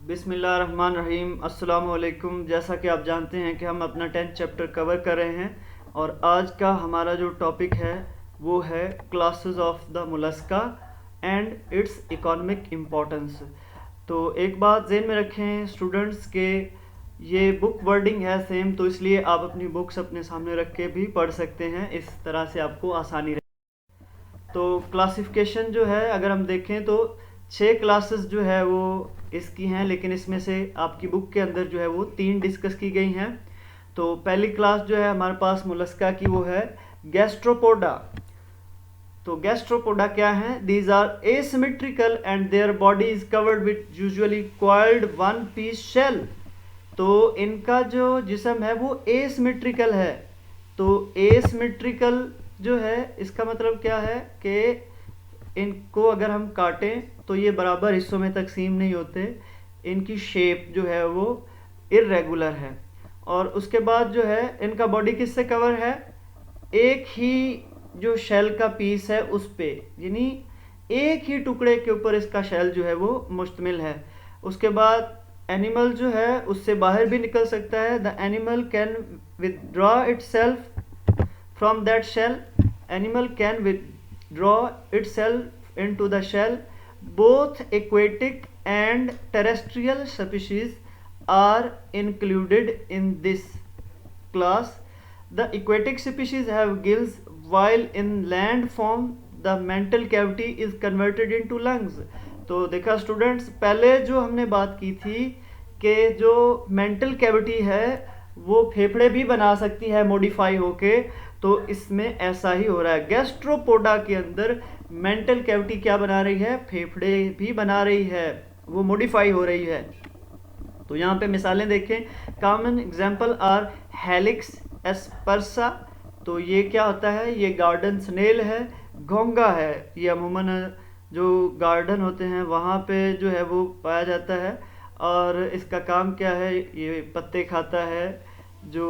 बिस्मिल्लाहिर्रहमानिर्रहीम। अस्सलाम वालेकुम। जैसा कि आप जानते हैं कि हम अपना 10th चैप्टर कवर कर रहे हैं और आज का हमारा जो टॉपिक है वो है classes of the Mollusca and it's economic importance. तो एक बात ज़हन में रखें स्टूडेंट्स के, ये बुक वर्डिंग है सेम, तो इसलिए आप अपनी बुक्स अपने सामने रख के भी पढ़ सकते हैं, इस तरह से आपको आसानी रहे। तो क्लासिफिकेशन जो है अगर हम देखें तो 6 क्लासेस जो है वो इसकी हैं, लेकिन इसमें से आपकी बुक के अंदर जो है वो 3 डिस्कस की गई हैं। तो पहली क्लास जो है हमारे पास मोलस्का की वो है गैस्ट्रोपोडा। तो गैस्ट्रोपोडा क्या है? These are asymmetrical and their body is covered with usually coiled one piece shell. तो इनका जो जिस्म है वो एसिमेट्रिकल है। तो एसिमेट्रिकल जो है इसका मतलब क्या है कि इनको अगर हम काटें तो ये बराबर हिस्सों में तकसीम नहीं होते, इनकी शेप जो है वो इर्रेगुलर है। और उसके बाद जो है इनका बॉडी किससे कवर है? एक ही जो शेल का पीस है उस पे, यानी एक ही टुकड़े के ऊपर इसका शेल जो है वो मुश्तमिल है। उसके बाद एनिमल जो है उससे बाहर भी निकल सकता है। The animal can withdraw itself from that shell. Animal can withdraw itself into the shell. Both aquatic and terrestrial species are included in this class. The aquatic species have gills, while in land form the mental cavity is converted into lungs. तो देखा students, पहले जो हमने बात की थी कि जो मेंटल कैविटी है वो फेफड़े भी बना सकती है मॉडिफाई होके, तो इसमें ऐसा ही हो रहा है। गैस्ट्रोपोडा के अंदर मेंटल कैविटी क्या बना रही है? फेफड़े भी बना रही है, वो मॉडिफाई हो रही है। तो यहाँ पे मिसालें देखें। Common example are Helix aspersa. तो ये क्या होता है? ये गार्डन स्नेल है। घोंगा है, ये अमूमन जो गार्डन होते हैं वहाँ पे जो है वो पाया जाता है। और इसका काम क्या है? ये पत्ते खाता है, जो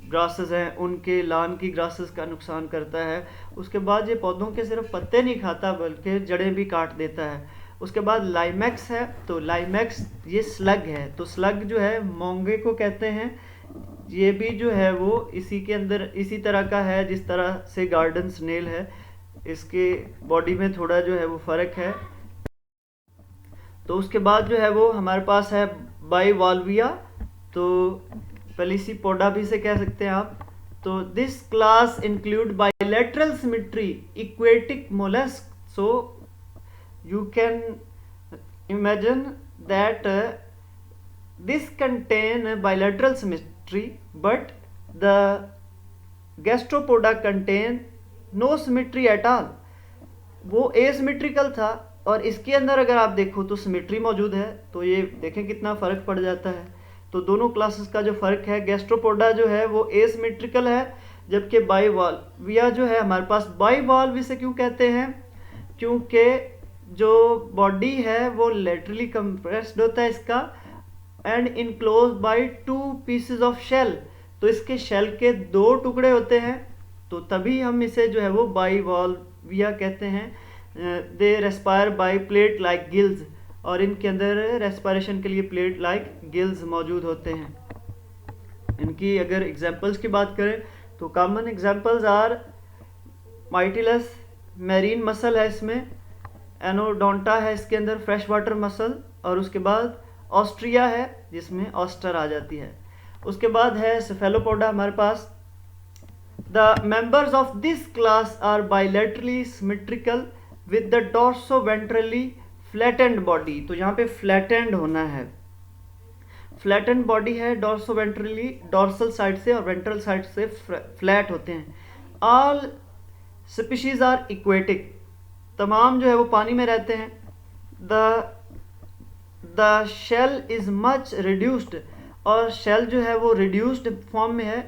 ग्रासेस हैं उनके लान की ग्रासेस का नुकसान करता है। उसके बाद ये पौधों के सिर्फ पत्ते नहीं खाता बल्कि जड़ें भी काट देता है। उसके बाद लाइमैक्स है। तो लाइमैक्स ये स्लग है। तो स्लग जो है मोंगे को कहते हैं। ये भी जो है वो इसी के अंदर इसी तरह का है जिस तरह से गार्डन स्नेल है। इसके बॉडी में थोड़ा जो है वो फ़र्क है। तो उसके बाद जो है वो हमारे पास है बाइवाल्विया। तो पेलिसीपोडा भी से कह सकते हैं आप। तो this class include bilateral symmetry aquatic mollusc. So you can imagine that this contain bilateral symmetry, but the gastropoda contain no symmetry at all. वो एसिमेट्रिकल था और इसके अंदर अगर आप देखो तो सिमेट्री मौजूद है। तो ये देखें कितना फ़र्क पड़ जाता है। तो दोनों क्लासेस का जो फ़र्क है, गैस्ट्रोपोडा जो है वो एसिमेट्रिकल है, जबकि बाइवाल्विया जो है हमारे पास, बाइवाल्व से क्यों कहते हैं? क्योंकि जो बॉडी है वो लेटरली कंप्रेस्ड होता है इसका, and enclose by 2 pieces of shell. तो इसके शेल के 2 टुकड़े होते हैं, तो तभी हम इसे जो है वो बाइवाल्विया कहते हैं। They respire by plate like gills, और इनके अंदर रेस्पिरेशन के लिए प्लेट लाइक गिल्स मौजूद होते हैं। इनकी अगर एग्जांपल्स की बात करें तो common examples are Mytilus, marine mussel है इसमें। एनोडोंटा है इसके अंदर, फ्रेश वाटर मसल। और उसके बाद ऑस्ट्रिया है जिसमें ऑस्टर आ जाती है। उसके बाद है सेफेलोपोडा हमारे पास। The members of this class are bilaterally symmetrical with the dorsoventrally flattened body. तो यहाँ पे फ्लैटेंड होना है। फ्लैटेंड बॉडी है डॉर्सोवेंट्रली, डॉर्सल साइड से और वेंट्रल साइड से फ्लैट होते हैं। All species are aquatic. तमाम जो है वो पानी में रहते हैं। The shell is much reduced, और शेल जो है वो रिड्यूस्ड फॉर्म में है।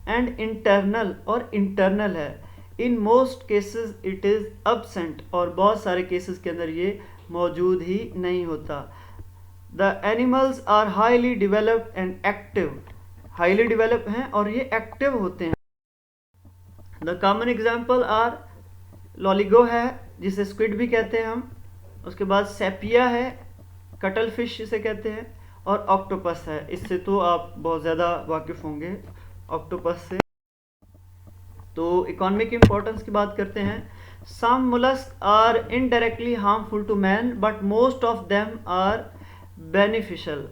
एंड इंटरनल, और इंटरनल है। In most cases it is absent, और बहुत सारे केसेस के अंदर ये मौजूद ही नहीं होता। The animals are highly developed and active. Highly develop हैं और ये एक्टिव होते हैं। The common example are loligo है जिसे स्क्विड भी कहते हैं हम। उसके बाद सेपिया है, कटल फिश इसे कहते हैं, और ऑक्टोपस है, इससे तो आप बहुत ज़्यादा वाकिफ़ होंगे ऑक्टोपस से। तो इकोनॉमिक इम्पोर्टेंस की बात करते हैं। Some mollusc are indirectly harmful to man but most of them are beneficial.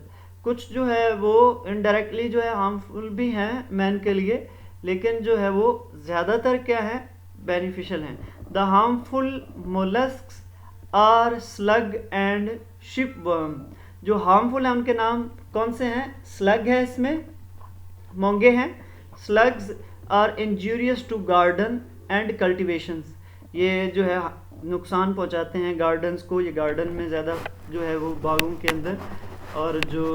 कुछ जो है वो इनडायरेक्टली जो है हार्मफुल भी हैं मैन के लिए, लेकिन जो है वो ज़्यादातर क्या है, बेनिफिशियल हैं। The harmful molluscs are slug and shipworm. जो हार्मफुल हैं उनके नाम कौन से हैं? स्लग है, इसमें मोंगे हैं। Slugs are injurious to garden and cultivations. ये जो है नुकसान पहुंचाते हैं गार्डन्स को, ये गार्डन में ज़्यादा जो है वो बागों के अंदर, और जो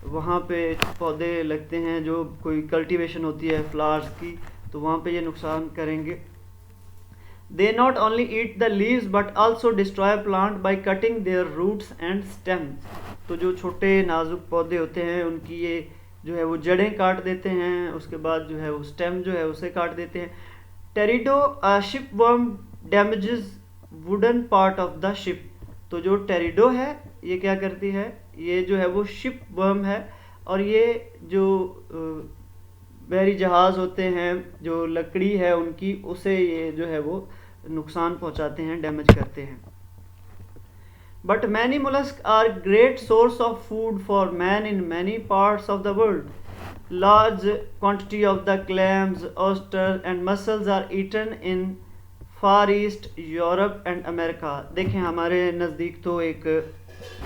वहाँ पे पौधे लगते हैं, जो कोई कल्टीवेशन होती है फ्लावर्स की, तो वहाँ पे ये नुकसान करेंगे। They not only eat the leaves but also destroy plant by cutting their roots and stems। तो जो छोटे नाजुक पौधे होते हैं उनकी ये जो है वो जड़ें काट देते हैं, उसके बाद जो है वो स्टेम जो है उसे काट देते हैं। Teredo shipworm damages wooden part of the ship. तो जो टेरिडो है ये क्या करती है, ये जो है वो शिपवर्म है, और ये जो बहरी जहाज़ होते हैं, जो लकड़ी है उनकी, उसे ये जो है वो नुकसान पहुंचाते हैं, डैमेज करते हैं। But many mollusc are great source of food for man in many parts of the world. Large quantity of the clams, oyster and mussels are eaten in Far East, Europe and America. देखें हमारे नज़दीक तो एक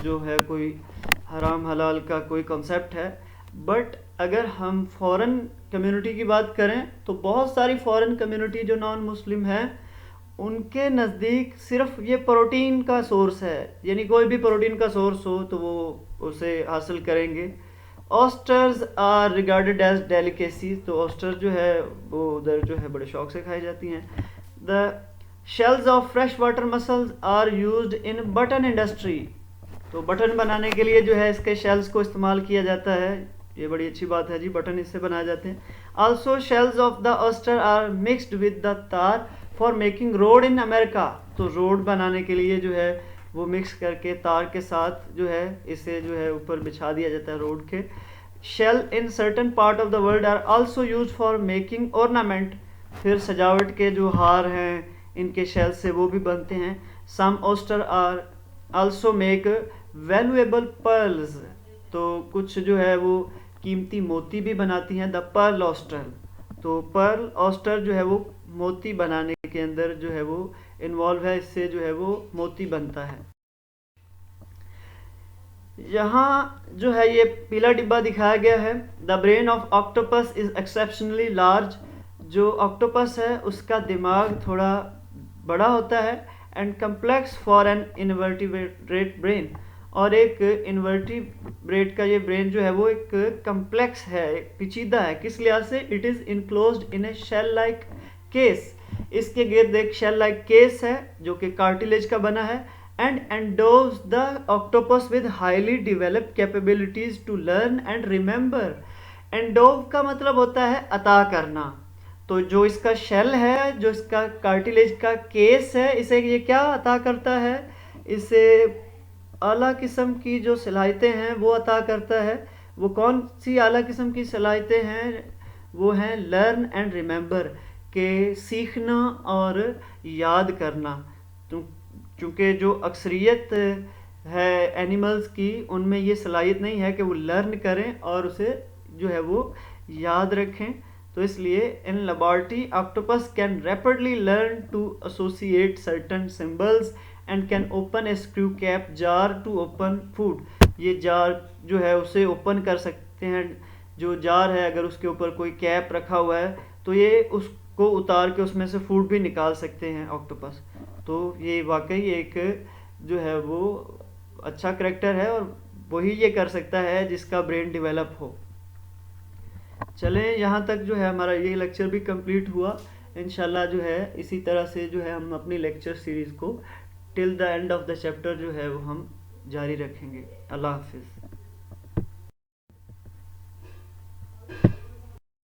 जो है कोई हराम हलाल का कोई कॉन्सेप्ट है, बट अगर हम फॉरेन कम्युनिटी की बात करें तो बहुत सारी फॉरेन कम्युनिटी जो नॉन मुस्लिम हैं उनके नज़दीक सिर्फ ये प्रोटीन का सोर्स है, यानी कोई भी प्रोटीन का सोर्स हो तो वो उसे हासिल करेंगे। Oysters are regarded as delicacy. तो ऑस्टर जो है वो उधर जो है बड़े शौक से खाई जाती हैं। The shells of fresh water mussels are used in button industry. तो बटन बनाने के लिए जो है इसके शेल्स को इस्तेमाल किया जाता है, ये बड़ी अच्छी बात है जी, बटन इससे बनाए जाते हैं। Also shells of the oyster are mixed with the tar for making road in America. तो रोड बनाने के लिए जो है वो मिक्स करके तार के साथ जो है इसे जो है ऊपर बिछा दिया जाता है रोड के। Shell in certain part of the world are also use for making ornament. फिर सजावट के जो हार हैं इनके शेल से वो भी बनते हैं। Some oyster are also make valuable pearls. तो कुछ जो है वो कीमती मोती भी बनाती हैं, द पर्ल ऑस्टर। तो पर्ल ऑस्टर जो है वो मोती बनाने के अंदर जो है वो इन्वॉल्व है, इससे जो है वो मोती बनता है। यहाँ जो है ये पीला डिब्बा दिखाया गया है। The brain of octopus is exceptionally large. जो ऑक्टोपस है उसका दिमाग थोड़ा बड़ा होता है, and complex for an invertebrate brain. और एक इन्वर्टिब्रेट का ये ब्रेन जो है वो एक कम्प्लेक्स है, एक पेचीदा है। किस लिहाज से? It is enclosed in a shell like case. इसके गिर्द एक शेल लाइक केस है जो कि कार्टिलेज का बना है, and endows the octopus with highly developed capabilities to learn and remember. Endow का मतलब होता है अता करना। तो जो इसका शेल है, जो इसका कार्टिलेज का केस है, इसे ये क्या अता करता है? इसे आला किस्म की जो सलाहियतें हैं वो अता करता है। वो कौन सी आला किस्म की सलाहियतें हैं? वो हैं लर्न एंड रिमेंबर, के सीखना और याद करना। तो चूँकि जो अक्सरियत है एनिमल्स की, उनमें ये सलाहियत नहीं है कि वो लर्न करें और उसे जो है वो याद रखें। तो इसलिए in laboratory octopus can rapidly learn to associate certain symbols and can open a screw cap jar to open food. ये जार जो है उसे ओपन कर सकते हैं। जो जार है अगर उसके ऊपर कोई कैप रखा हुआ है तो ये उसको उतार के उसमें से फूड भी निकाल सकते हैं ऑक्टोपस। तो ये वाकई एक जो है वो अच्छा करैक्टर है, और वही ये कर सकता है जिसका ब्रेन डेवलप हो। चलें, यहाँ तक जो है हमारा ये लेक्चर भी कंप्लीट हुआ। इंशाल्लाह जो है इसी तरह से जो है हम अपनी लेक्चर सीरीज़ को till the end of the chapter जो है वो हम जारी रखेंगे। अल्लाह हाफिज़।